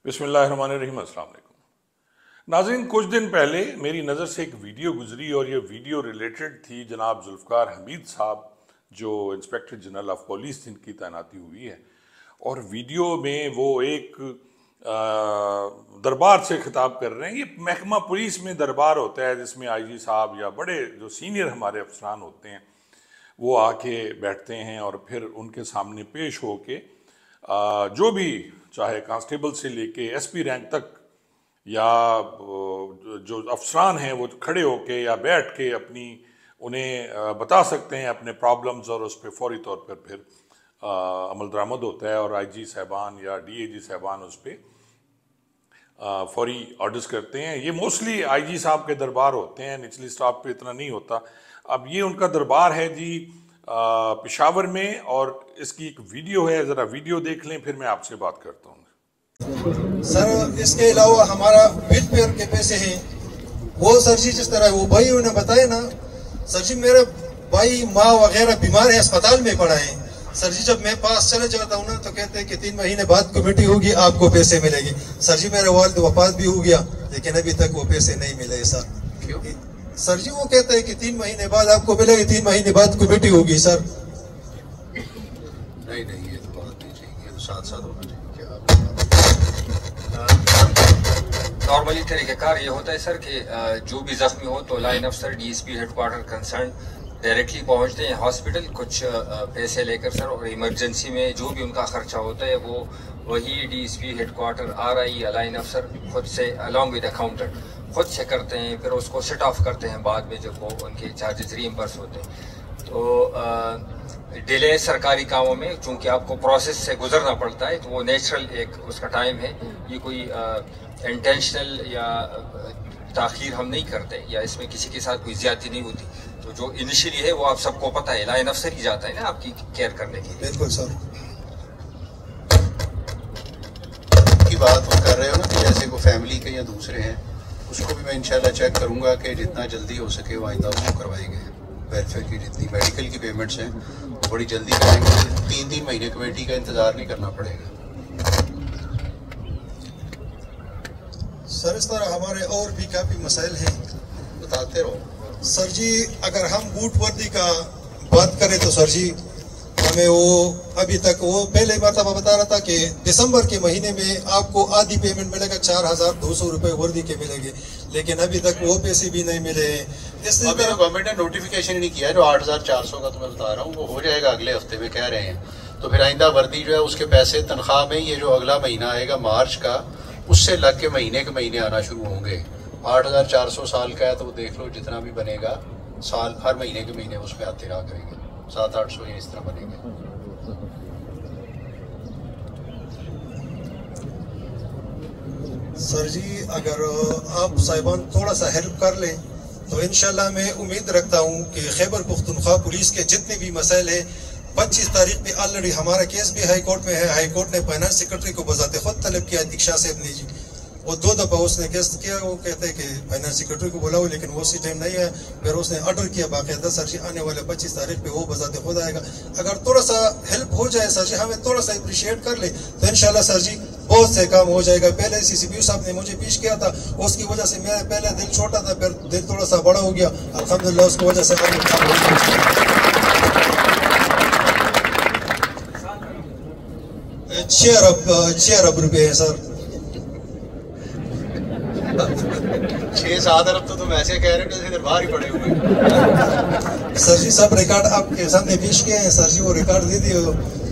बिस्मिल्लाहिर्रहमानिर्रहीम। अस्सलाम वालेकुम नाज़रीन, कुछ दिन पहले मेरी नज़र से एक वीडियो गुजरी और ये वीडियो रिलेटेड थी जनाब जुल्फ़िकार हमीद साहब, जो इंस्पेक्टर जनरल ऑफ पुलिस जिनकी तैनाती हुई है। और वीडियो में वो एक दरबार से खिताब कर रहे हैं। ये महकमा पुलिस में दरबार होता है जिसमें आईजी साहब या बड़े जो सीनियर हमारे अफसरान होते हैं वो आके बैठते हैं और फिर उनके सामने पेश हो के जो भी, चाहे कांस्टेबल से लेके एसपी रैंक तक या जो अफसरान हैं वो खड़े होके या बैठ के अपनी उन्हें बता सकते हैं अपने प्रॉब्लम्स, और उस पर फौरी तौर पर फिर अमल दरामद होता है और आईजी साहबान या डीएजी साहबान उस पर फौरी ऑर्डर्स करते हैं। ये मोस्टली आईजी साहब के दरबार होते हैं, निचली स्टाफ पे इतना नहीं होता। अब ये उनका दरबार है जी पेशावर में, और इसकी एक वीडियो है, ज़रा वीडियो देख लें फिर मैं आपसे बात करता हूँ। सर इसके अलावा हमारा बिल पेयर के पैसे हैं वो सर जी जिस तरह वो भाई उन्हें बताया ना सर जी, मेरे भाई माँ वगैरह बीमार है, अस्पताल में पड़ा है सर जी। जब मैं पास चले जाता हूँ ना तो कहते हैं कि 3 महीने बाद कमेटी होगी, आपको पैसे मिलेंगे। सर जी मेरे वालिद वफात भी हो गया लेकिन अभी तक वो पैसे नहीं मिले सर। क्यों सर जी? वो कहते हैं कि 3 महीने बाद आपको मिलेगी, 3 महीने बाद कमेटी होगी सर। नहीं नहीं, ये तो बात नहीं चाहिए, ये तो साथ साथ होना चाहिए। नॉर्मली तरीक़ेकार ये होता है सर कि जो भी जख्मी हो तो लाइन अफसर डीएसपी हेडक्वार्टर कंसर्न डायरेक्टली पहुंचते हैं हॉस्पिटल कुछ पैसे लेकर सर, और इमरजेंसी में जो भी उनका खर्चा होता है वो वही डीएसपी हेडक्वार्टर आरआई या लाइन अफसर खुद से अलॉन्ग विद अकाउंटेंट खुद से करते हैं, फिर उसको सेट ऑफ करते हैं बाद में जब वो उनके चार्जेस रीइंबर्स होते हैं। तो डिले सरकारी कामों में चूंकि आपको प्रोसेस से गुजरना पड़ता है तो वो नेचुरल एक उसका टाइम है। ये कोई इंटेंशनल या ताखीर हम नहीं करते या इसमें किसी के साथ कोई ज्यादती नहीं होती। तो जो इनिशियली है वो आप सबको पता है, लाइन अफसर ही जाता है ना आपकी केयर करने के लिए। बिल्कुल सर। की बात हम कर रहे हो ना कि जैसे कोई फैमिली के या दूसरे हैं, उसको भी मैं इंशाल्लाह चेक करूंगा कि जितना जल्दी हो सके वो आइंदा वो करवाई गए। वेलफेयर की जितनी मेडिकल की पेमेंट्स हैं वो बड़ी जल्दी करेंगे। 3-3 महीने कमेटी का इंतजार नहीं करना पड़ेगा सर। इस तरह हमारे और भी काफी मसाइल हैं, बताते रहो सर जी। अगर हम बूट वर्दी का बात करें तो सर जी हमें वो अभी तक वो पहले मरतबा बता रहा था कि दिसंबर के महीने में आपको आधी पेमेंट मिलेगा, 4200 रुपए वर्दी के मिलेंगे, लेकिन अभी तक वो पैसे भी नहीं मिले हैं। अभी तो गवर्नमेंट ने नोटिफिकेशन ही नहीं किया है। जो 8400 का तो मैं बता रहा हूँ वो हो जाएगा अगले हफ्ते में कह रहे हैं। तो फिर आइंदा वर्दी जो है उसके पैसे तनख्वाह में ये जो अगला महीना आएगा मार्च का, उससे लग के महीने आना शुरू होंगे। 8400 साल का है तो वो देख लो जितना भी बनेगा साल, हर महीने उसमें आते रहा करेंगे। 700-800 ये इस तरह बनेंगे। सर जी अगर आप साहिबान थोड़ा सा हेल्प कर लें तो इंशाल्लाह मैं उम्मीद रखता हूँ कि खैबर पुख्तनख्वा पुलिस के जितने भी मसाइल है 25 तारीख पे ऑलरेडी हमारा केस भी हाई कोर्ट में है। हाई कोर्ट ने फाइनेंस सेक्रेटरी को बजाते खुद तलब किया दीक्षा साहब ने जी, वो 2 दफा उसने केस किया। वो कहते हैं कि फाइनेंस सेक्रेटरी को बुलाओ, लेकिन वो उसी टाइम नहीं है। फिर उसने ऑर्डर किया बाकायदा सर जी आने वाले 25 तारीख पे वो बजाते खुद आएगा। अगर थोड़ा सा हेल्प हो जाए सर जी, हमें थोड़ा सा अप्रिशिएट कर ले तो इंशाल्लाह सर जी बहुत से काम हो जाएगा। पहले सीसीपी साहब ने मुझे पेश किया था, उसकी वजह से मेरा पहले दिल छोटा था, फिर दिल थोड़ा सा बड़ा हो गया अल्हम्दुलिल्लाह, उसकी वजह से 6 अरब रुपए है सर। 6-7 अरब तो तुम ऐसे कह रहे हो जैसे दरबार ही पड़े हुए। सर जी सब रिकॉर्ड आपके सामने पेश किए हैं सर जी, वो रिकॉर्ड दे दिए।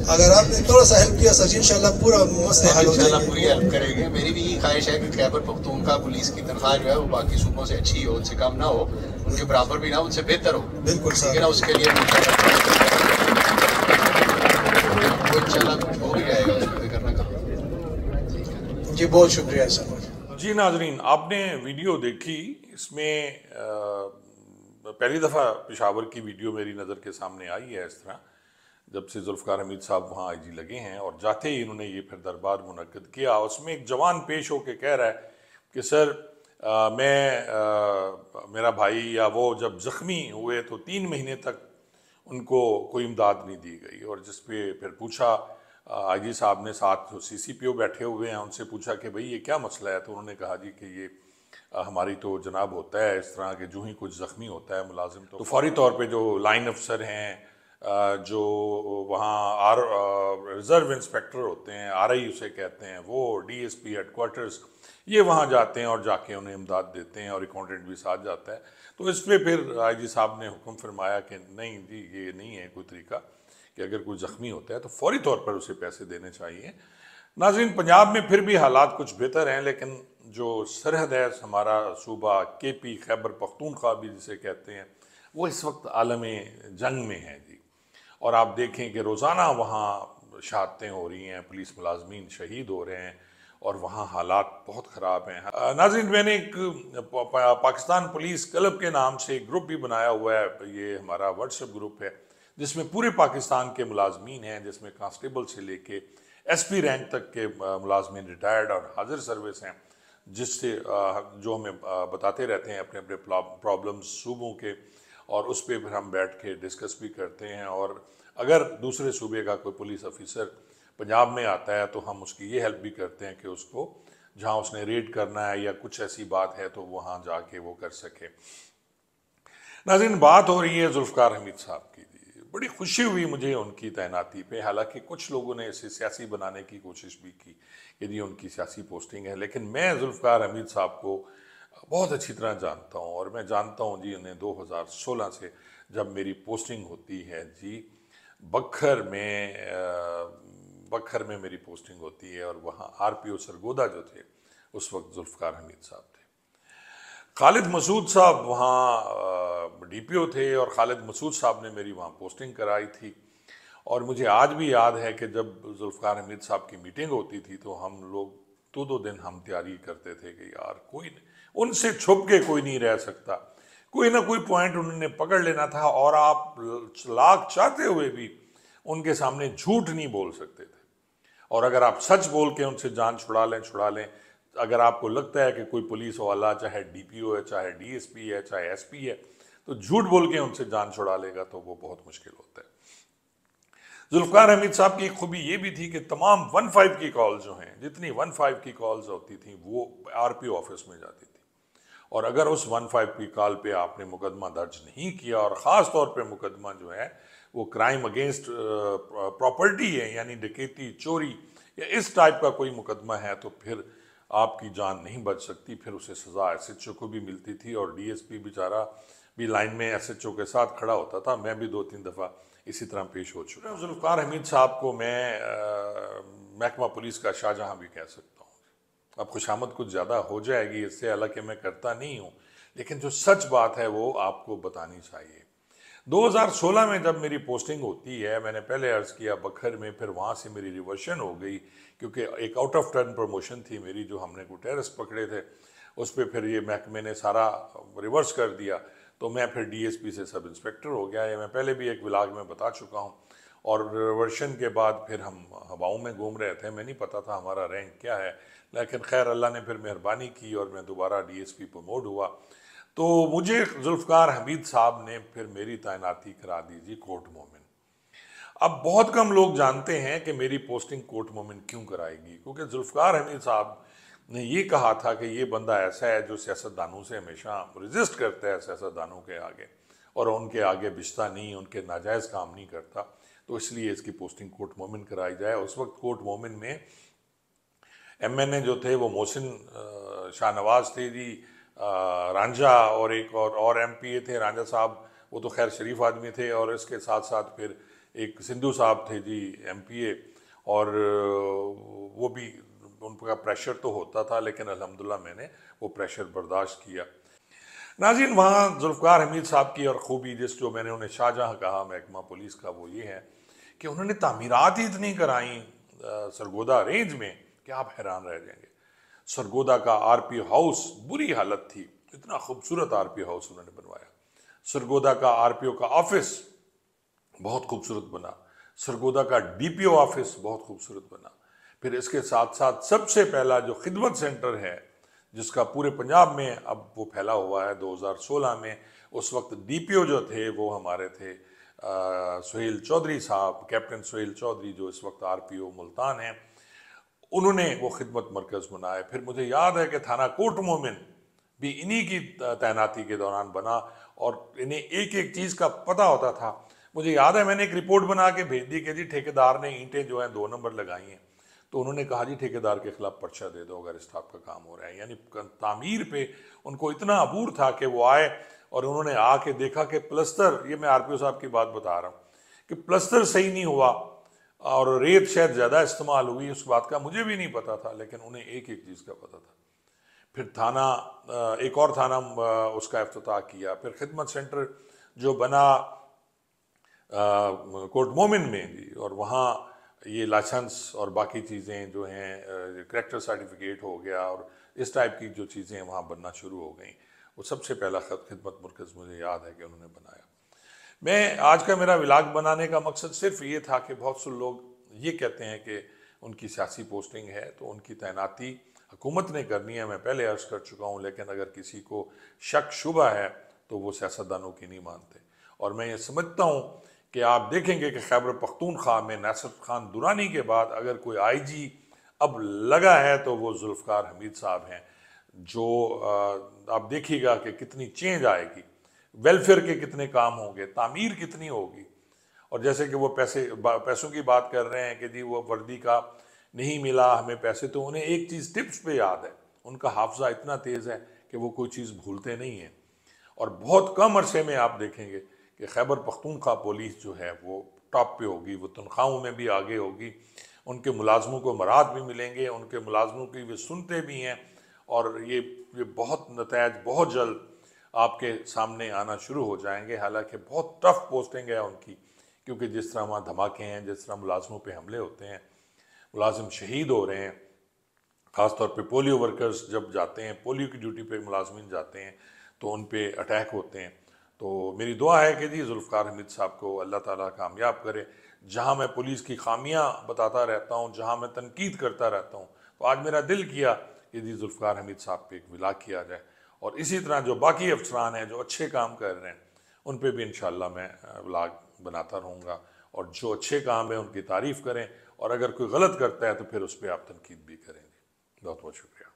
अगर आपने थोड़ा सा हेल्प किया सर जी इंशाल्लाह पूरा मसला हल हो जाएगा। पूरी हेल्प करेंगे। मेरी भी यही ख्वाहिश है कि खैबर पख्तूनख्वा पुलिस की तनख्वाह जो है वो बाकी सूबों से अच्छी हो, उनसे कम ना हो, उनके बराबर भी ना, उनसे बेहतर हो। बिल्कुल सर। ना उसके लिए इंशाल्लाह कुछ हो भी जाएगा, उसमें फिक्र ना करो जी। बहुत शुक्रिया सर। जी नाजरीन, आपने वीडियो देखी। इसमें पहली दफ़ा पेशावर की वीडियो मेरी नज़र के सामने आई है इस तरह, जब से जुल्फ़िकार हमीद साहब वहाँ आईजी लगे हैं, और जाते ही इन्होंने ये फिर दरबार मुनक्किद किया। उसमें एक जवान पेश होकर कह रहा है कि सर मेरा भाई या वो जब ज़ख्मी हुए तो 3 महीने तक उनको कोई इमदाद नहीं दी गई। और जिस पे फिर पूछा आईजी साहब ने साथ सीसीपीओ बैठे हुए हैं, उनसे पूछा कि भाई ये क्या मसला है, तो उन्होंने कहा जी कि ये हमारी तो जनाब होता है इस तरह के, जो ही कुछ ज़ख्मी होता है मुलाजिम तो फौरी तौर पे जो लाइन अफसर हैं, जो वहाँ रिज़र्व इंस्पेक्टर होते हैं, RI उसे कहते हैं, वो DSP हेडक्वार्टर्स, ये वहाँ जाते हैं और जाके उन्हें इमदाद देते हैं और अकाउंटेंट भी साथ जाता है। तो इस पर फिर आईजी साहब ने हुक्म फरमाया कि नहीं जी, ये नहीं है कोई तरीका कि अगर कोई ज़ख्मी होता है तो फौरी तौर पर उसे पैसे देने चाहिए। नाज़रीन, पंजाब में फिर भी हालात कुछ बेहतर हैं, लेकिन जो सरहद है हमारा सूबा KP खैबर पख्तूनख्वा भी जिसे कहते हैं, वो इस वक्त आलम जंग में है जी। और आप देखें कि रोज़ाना वहाँ शहादतें हो रही हैं, पुलिस मुलाजमीन शहीद हो रहे हैं और वहाँ हालात बहुत ख़राब हैं। नाज़रीन, मैंने एक पाकिस्तान पुलिस क्लब के नाम से एक ग्रुप भी बनाया हुआ है, ये हमारा व्हाट्सएप ग्रुप है जिसमें पूरे पाकिस्तान के मुलाजमीन हैं, जिसमें कांस्टेबल से लेके SP रैंक तक के मुलाजमीन रिटायर्ड और हाजिर सर्विस हैं, जिससे जो हमें बताते रहते हैं अपने अपने प्रॉब्लम्स सूबों के, और उस पर फिर हम बैठ के डिस्कस भी करते हैं। और अगर दूसरे सूबे का कोई पुलिस ऑफिसर पंजाब में आता है तो हम उसकी ये हेल्प भी करते हैं कि उसको जहाँ उसने रेड करना है या कुछ ऐसी बात है तो वहाँ जाके वो कर सके। नाज़रीन, बात हो रही है जुल्फ़कार हमीद साहब की। बड़ी खुशी हुई मुझे उनकी तैनाती पे, हालांकि कुछ लोगों ने इसे सियासी बनाने की कोशिश भी की कि जी उनकी सियासी पोस्टिंग है, लेकिन मैं जुल्फ़कार हमीद साहब को बहुत अच्छी तरह जानता हूँ और मैं जानता हूँ जी उन्हें 2016 से जब मेरी पोस्टिंग होती है जी बखर में मेरी पोस्टिंग होती है और वहाँ RPO सरगोदा जो थे उस वक्त जुल्फ़कार हमीद साहब थे। खालिद मसूद साहब वहाँ DPO थे और खालिद मसूद साहब ने मेरी वहाँ पोस्टिंग कराई थी। और मुझे आज भी याद है कि जब जुल्फ़कार हमीद साहब की मीटिंग होती थी तो हम लोग 2-2 दिन हम तैयारी करते थे कि यार कोई उनसे छुप के कोई नहीं रह सकता, कोई ना कोई पॉइंट उन्होंने पकड़ लेना था और आप लाख चाहते हुए भी उनके सामने झूठ नहीं बोल सकते थे। और अगर आप सच बोल के उनसे जान छुड़ा लें, अगर आपको लगता है कि कोई पुलिस वाला चाहे DPO है, चाहे DSP है, चाहे SP है, तो झूठ बोल के उनसे जान छुड़ा लेगा तो वो बहुत मुश्किल होता है। जुल्फ़कार हमीद साहब की खूबी ये भी थी कि तमाम 15 की कॉल जो हैं, जितनी 15 की कॉल्स होती थी वो RPO ऑफिस में जाती थी, और अगर उस 15 की कॉल पे आपने मुकदमा दर्ज नहीं किया और ख़ास तौर पे मुकदमा जो है वो क्राइम अगेंस्ट प्रॉपर्टी है, यानी डकैती, चोरी या इस टाइप का कोई मुकदमा है, तो फिर आपकी जान नहीं बच सकती, फिर उसे सज़ा SHO को भी मिलती थी और DSP बेचारा भी लाइन में SHO के साथ खड़ा होता था। मैं भी 2-3 दफ़ा इसी तरह पेश हो चुका हूँ। जुल्फ़कार हमीद साहब को मैं महकमा पुलिस का शाहजहाँ भी कह सकता हूँ। अब खुशामद कुछ ज़्यादा हो जाएगी इससे, हालांकि मैं करता नहीं हूँ, लेकिन जो सच बात है वो आपको बतानी चाहिए। 2016 में जब मेरी पोस्टिंग होती है, मैंने पहले अर्ज़ किया बखर में, फिर वहाँ से मेरी रिवर्शन हो गई क्योंकि एक आउट ऑफ टर्न प्रमोशन थी मेरी, जो हमने कोई टेररिस्ट पकड़े थे उस पर फिर ये महकमे ने सारा रिवर्स कर दिया, तो मैं फिर DSP से सब इंस्पेक्टर हो गया। ये मैं पहले भी एक व्लॉग में बता चुका हूँ। और रिवर्शन के बाद फिर हम हवाओं में घूम रहे थे, मैं नहीं पता था हमारा रैंक क्या है, लेकिन खैर अल्लाह ने फिर मेहरबानी की और मैं दोबारा DSP प्रमोट हुआ। तो मुझे जुल्फ़कार हमीद साहब ने फिर मेरी तैनाती करा दी जी कोर्ट मोमिन। अब बहुत कम लोग जानते हैं कि मेरी पोस्टिंग कोर्ट मोमिन क्यों कराएगी, क्योंकि जुल्फ़कार हमीद साहब ने ये कहा था कि ये बंदा ऐसा है जो सियासतदानों से हमेशा रेजिस्ट करता है, सियासतदानों के आगे, और उनके आगे बिछता नहीं, उनके नाजायज़ काम नहीं करता, तो इसलिए इसकी पोस्टिंग कोर्ट मोमिन कराई जाए। उस वक्त कोर्ट मोमिन में MNA जो थे वो मोहसिन शाहनवाज थे जी, रांझा और एक और MPA थे रांझा साहब, वो तो खैर शरीफ आदमी थे, और इसके साथ साथ फिर एक सिंधु साहब थे जी MPA, और वो भी उनका प्रेशर तो होता था, लेकिन अल्हम्दुलिल्लाह मैंने वो प्रेशर बर्दाश्त किया। नाज़रीन, वहाँ जुल्फ़कार हमीद साहब की और खूबी जो मैंने उन्हें शाहजहाँ कहा महकमा पुलिस का, वो ये है कि उन्होंने तामीरात ही इतनी कराई सरगोदा रेंज में कि आप हैरान रह जाएंगे। सरगोदा का RPO हाउस बुरी हालत थी, इतना खूबसूरत RPO हाउस उन्होंने बनवाया। सरगोदा का RPO का ऑफिस बहुत खूबसूरत बना, सरगोदा का DPO ऑफिस बहुत खूबसूरत बना। फिर इसके साथ साथ सबसे पहला जो खिदमत सेंटर है जिसका पूरे पंजाब में अब वो फैला हुआ है, 2016 में उस वक्त DPO जो थे वो हमारे थे सुहेल चौधरी साहब, कैप्टन सुहेल चौधरी जो इस वक्त RPO मुल्तान हैं, उन्होंने वो खिदमत मरकज़ बनाए। फिर मुझे याद है कि थाना कोट मोमिन भी इन्हीं की तैनाती के दौरान बना और इन्हें एक एक चीज़ का पता होता था। मुझे याद है मैंने एक रिपोर्ट बना के भेज दी कि जी ठेकेदार ने ईंटें जो हैं 2 नंबर लगाई हैं, तो उन्होंने कहा जी ठेकेदार के खिलाफ पर्चा दे दो अगर इस टाइप का काम हो रहा है। यानी तामीर पे उनको इतना अबूर था कि वो आए और उन्होंने आके देखा कि प्लस्तर, ये मैं RPO साहब की बात बता रहा हूँ, कि प्लस्तर सही नहीं हुआ और रेत शायद ज़्यादा इस्तेमाल हुई, उस बात का मुझे भी नहीं पता था, लेकिन उन्हें एक एक चीज़ का पता था। फिर थाना, एक और थाना उसका इफ्तिताह किया, फिर खिदमत सेंटर जो बना कोट मोमिन में जी, और वहाँ ये लाइसेंस और बाकी चीज़ें जो हैं, करैक्टर सर्टिफिकेट हो गया और इस टाइप की जो चीज़ें वहाँ बनना शुरू हो गई, वो सबसे पहला खिदमत मरकज़ मुझे याद है कि उन्होंने बनाया। मैं आज का मेरा व्लॉग बनाने का मकसद सिर्फ ये था कि बहुत से लोग ये कहते हैं कि उनकी सियासी पोस्टिंग है तो उनकी तैनाती हुकूमत ने करनी है, मैं पहले अर्ज़ कर चुका हूँ, लेकिन अगर किसी को शक शुबा है तो वो सियासतदानों की नहीं मानते। और मैं ये समझता हूँ कि आप देखेंगे कि खैबर पख्तूनख्वा में नासिर खान दुरानी के बाद अगर कोई IG अब लगा है तो वो जुल्फ़कार हमीद साहब हैं, जो आप देखिएगा कि कितनी चेंज आएगी, वेलफेयर के कितने काम होंगे, तामीर कितनी होगी। और जैसे कि वो पैसों की बात कर रहे हैं कि जी वो वर्दी का नहीं मिला हमें पैसे, तो उन्हें एक चीज़ टिप्स पे याद है, उनका हाफजा इतना तेज़ है कि वो कोई चीज़ भूलते नहीं हैं। और बहुत कम अरसे में आप देखेंगे कि खैबर पख्तूनख्वा पुलिस जो है वो टॉप पे होगी, वो तनख्वाहों में भी आगे होगी, उनके मुलाजमों को मराद भी मिलेंगे, उनके मुलाजमों की वे सुनते भी हैं, और ये बहुत नतायज बहुत जल्द आपके सामने आना शुरू हो जाएंगे। हालांकि बहुत टफ पोस्टिंग है उनकी, क्योंकि जिस तरह वहाँ धमाके हैं, जिस तरह मुलाजमों पे हमले होते हैं, मुलाजिम शहीद हो रहे हैं, ख़ासतौर पे पोलियो वर्कर्स जब जाते हैं, पोलियो की ड्यूटी पे मुलाजमिन जाते हैं तो उन पे अटैक होते हैं। तो मेरी दुआ है कि जी जुल्फ़कार हमीद साहब को अल्लाह ताला कामयाब करे। जहाँ मैं पुलिस की खामियाँ बताता रहता हूँ, जहाँ मैं तनकीद करता रहता हूँ, तो आज मेरा दिल किया कि जी जुल्फ़कार हमीद साहब पे एक व्लॉग किया जाए, और इसी तरह जो बाकी अफसरान हैं जो अच्छे काम कर रहे हैं उन पे भी इंशाअल्लाह मैं व्लॉग बनाता रहूँगा, और जो अच्छे काम है उनकी तारीफ़ करें, और अगर कोई गलत करता है तो फिर उस पर आप तनकीद भी करेंगे। बहुत बहुत शुक्रिया।